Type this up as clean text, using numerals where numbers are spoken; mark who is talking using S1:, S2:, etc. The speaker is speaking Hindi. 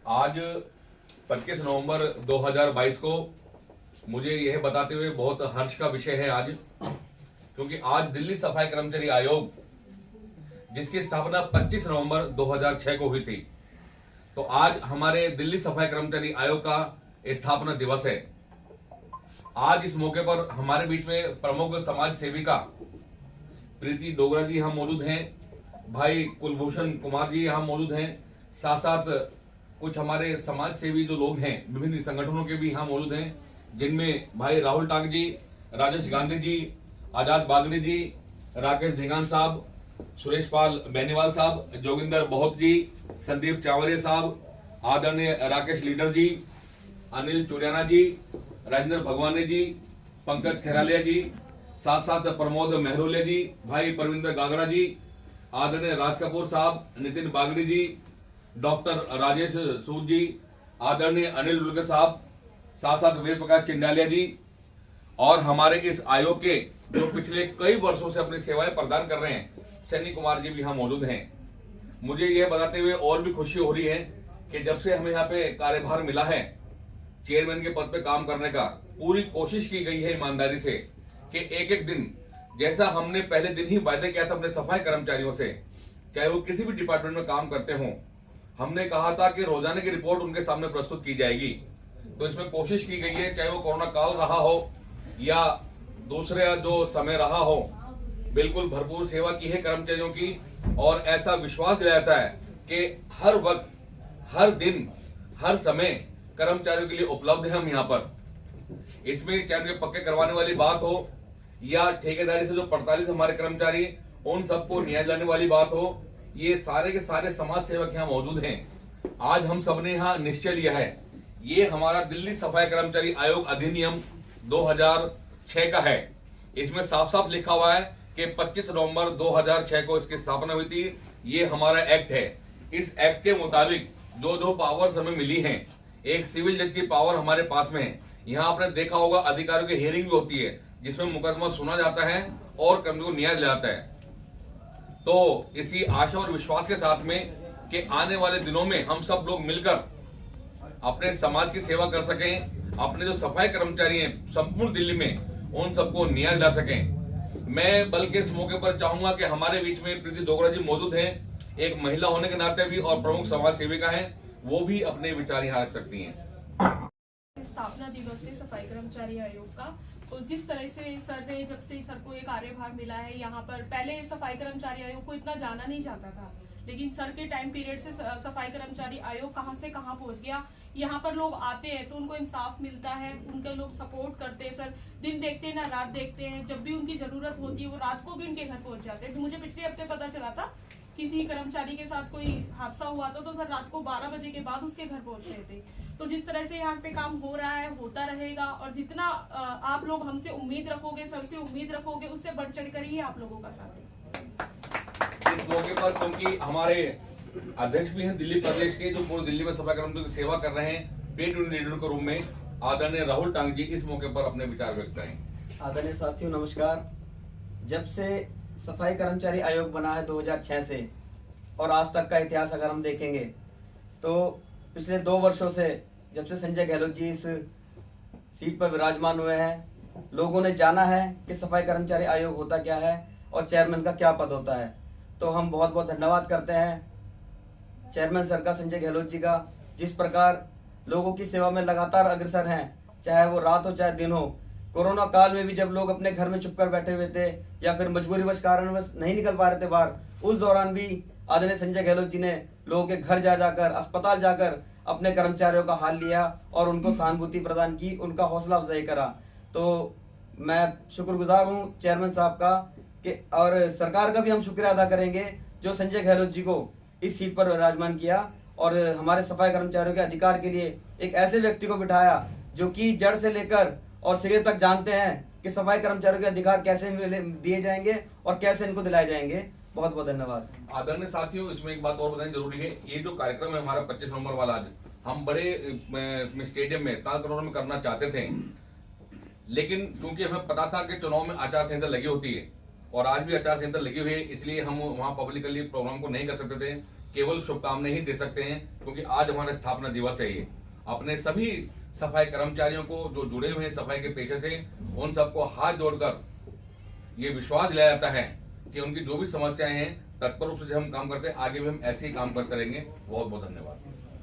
S1: आज 25 नवंबर 2022 को मुझे यह बताते हुए बहुत हर्ष का विषय है आज, क्योंकि आज दिल्ली सफाई कर्मचारी आयोग जिसकी स्थापना 25 नवंबर 2006 को हुई थी, तो आज हमारे दिल्ली सफाई कर्मचारी आयोग का स्थापना दिवस है। आज इस मौके पर हमारे बीच में प्रमुख समाज सेविका प्रीति डोगरा जी यहाँ मौजूद हैं, भाई कुलभूषण कुमार जी यहाँ मौजूद हैं, साथ साथ कुछ हमारे समाज सेवी जो लोग हैं विभिन्न संगठनों के भी यहाँ मौजूद हैं, जिनमें भाई राहुल टांग जी, राजेश गांधी जी, आजाद बागड़ी जी, राकेश धिंगान साहब, सुरेश पाल बेनीवाल साहब, जोगिंदर बहुत जी, संदीप चावरिया साहब, आदरणीय राकेश लीडर जी, अनिल चुरियाना जी, राजेंद्र भगवाने जी, पंकज खैरालिया जी, साथ साथ प्रमोद मेहरोलिया जी, भाई परविंदर गागड़ा जी, आदरणीय राज कपूर साहब, नितिन बागड़ी जी, डॉक्टर राजेश सूद जी, आदरणीय अनिल लुलकर साहब, साथ साथ वेद प्रकाश चिंडालिया जी, और हमारे इस आयोग के जो पिछले कई वर्षों से अपनी सेवाएं प्रदान कर रहे हैं सैनी कुमार जी भी यहाँ मौजूद हैं। मुझे यह बताते हुए और भी खुशी हो रही है कि जब से हमें यहाँ पे कार्यभार मिला है चेयरमैन के पद पे काम करने का, पूरी कोशिश की गई है ईमानदारी से कि एक एक दिन, जैसा हमने पहले दिन ही वायदा किया था अपने सफाई कर्मचारियों से, चाहे वो किसी भी डिपार्टमेंट में काम करते हों, हमने कहा था कि रोजाना की रिपोर्ट उनके सामने प्रस्तुत की जाएगी। तो इसमें कोशिश की गई है, चाहे वो कोरोना काल रहा हो या दूसरे जो समय रहा हो, बिल्कुल भरपूर सेवा की है कर्मचारियों की, और ऐसा विश्वास दिलाता है कि हर वक्त, हर दिन, हर समय कर्मचारियों के लिए उपलब्ध है हम यहाँ पर। इसमें चाहे उनके पक्के करवाने वाली बात हो या ठेकेदारी से जो 48 हमारे कर्मचारी उन सबको न्याय दिलाने वाली बात हो, ये सारे के सारे समाज सेवक यहाँ मौजूद हैं। आज हम सबने यहाँ निश्चय लिया है, ये हमारा दिल्ली सफाई कर्मचारी आयोग अधिनियम 2006 का है। इसमें साफ साफ लिखा हुआ है कि 25 नवंबर 2006 को इसकी स्थापना हुई थी। ये हमारा एक्ट है। इस एक्ट के मुताबिक जो जो पावर्स हमें मिली हैं, एक सिविल जज की पावर हमारे पास में है। यहाँ आपने देखा होगा अधिकारियों की हियरिंग भी होती है, जिसमें मुकदमा सुना जाता है और कर्मियों को न्याय दिया जाता है। तो इसी आशा और विश्वास के साथ में कि आने वाले दिनों में हम सब लोग मिलकर अपने समाज की सेवा कर सकें, अपने जो सफाई कर्मचारी हैं संपूर्ण दिल्ली में, उन सबको न्याय दिला सकें। मैं बल्कि इस मौके पर चाहूंगा कि हमारे बीच में प्रीति डोगरा जी मौजूद हैं, एक महिला होने के नाते भी और प्रमुख समाज सेविका हैं, वो भी अपने विचार यहाँ रख सकती हैं।
S2: स्थापना दिवस है सफाई कर्मचारी आयोग का। तो जिस तरह से सर ने, जब से सर को एक कार्यभार मिला है यहाँ पर, पहले सफाई कर्मचारी आयोग को इतना जाना नहीं जाता था, लेकिन सर के टाइम पीरियड से सफाई कर्मचारी आयोग कहां से कहां पहुंच गया। यहाँ पर लोग आते हैं तो उनको इंसाफ मिलता है, उनके लोग सपोर्ट करते हैं। सर दिन देखते हैं ना रात देखते हैं, जब भी उनकी जरूरत होती है वो रात को भी उनके घर पहुंच जाते हैं। तो मुझे पिछले हफ्ते पता चला था किसी कर्मचारी के साथ कोई हादसा हुआ था, तो सर रात को 12 बजे के बाद उसके घर पहुंच रहे थे। तो जिस तरह से यहाँ पे काम हो रहा है, होता रहेगा, और जितना आप लोग हमसे उम्मीद रखोगे, सर से उम्मीद रखोगे, उससे बढ़ चढ़ कर ही आप लोगों का साथ है।
S1: इस मौके पर क्योंकि हमारे अध्यक्ष भी हैं दिल्ली प्रदेश के, जो पूरे दिल्ली में सफाई कर्मचारियों की सेवा कर रहे हैं, पेड यूनियन लीडर के रूप में, आदरणीय राहुल टांग जी इस मौके पर अपने विचार व्यक्त करें।
S3: आदरणीय साथियों नमस्कार। जब से सफाई कर्मचारी आयोग बना है 2006 से, और आज तक का इतिहास अगर हम देखेंगे तो पिछले 2 वर्षों से, जब से संजय गहलोत जी इस सीट पर विराजमान हुए हैं, लोगों ने जाना है कि सफाई कर्मचारी आयोग होता क्या है और चेयरमैन का क्या पद होता है। तो हम बहुत बहुत धन्यवाद करते हैं चेयरमैन सर का, संजय गहलोत जी का, जिस प्रकार लोगों की सेवा में लगातार अग्रसर हैं, चाहे वो रात हो चाहे दिन हो। कोरोना काल में भी जब लोग अपने घर में चुपकर बैठे हुए थे या फिर मजबूरीवश कारणवश नहीं निकल पा रहे थे बाहर, उस दौरान भी आदरणीय संजय गहलोत जी ने लोगों के घर जा जाकर, अस्पताल जाकर अपने कर्मचारियों का हाल लिया और उनको सहानुभूति प्रदान की, उनका हौसला अफजाई करा। तो मैं शुक्रगुजार हूँ चेयरमैन साहब का कि, और सरकार का भी हम शुक्रिया अदा करेंगे जो संजय गहलोत जी को इस सीट पर विराजमान किया और हमारे सफाई कर्मचारियों के अधिकार के लिए एक ऐसे व्यक्ति को बिठाया जो कि जड़ से लेकर और सिरे तक जानते हैं कि सफाई कर्मचारियों के अधिकार कैसे दिए जाएंगे और कैसे इनको दिलाए जाएंगे। बहुत बहुत धन्यवाद।
S1: आदरणीय साथियों, इसमें एक बात और बतानी जरूरी है, ये जो कार्यक्रम है हमारा 25 नवंबर वाला, आज हम बड़े स्टेडियम में ताल कटोरा में करना चाहते थे, लेकिन क्योंकि हमें पता था कि चुनाव में आचार संहिता लगी होती है और आज भी आचार संहिता लगी हुई है, इसलिए हम वहां पब्लिकली प्रोग्राम को नहीं कर सकते थे। केवल शुभकामनाएं ही दे सकते हैं, क्योंकि आज हमारा स्थापना दिवस है। ये अपने सभी सफाई कर्मचारियों को जो जुड़े हुए हैं सफाई के पेशे से, उन सबको हाथ जोड़कर ये विश्वास दिलाया जाता है कि उनकी जो भी समस्याएं हैं तत्पर रूप से जब हम काम करते हैं, आगे भी हम ऐसे ही काम करते रहेंगे। बहुत बहुत धन्यवाद।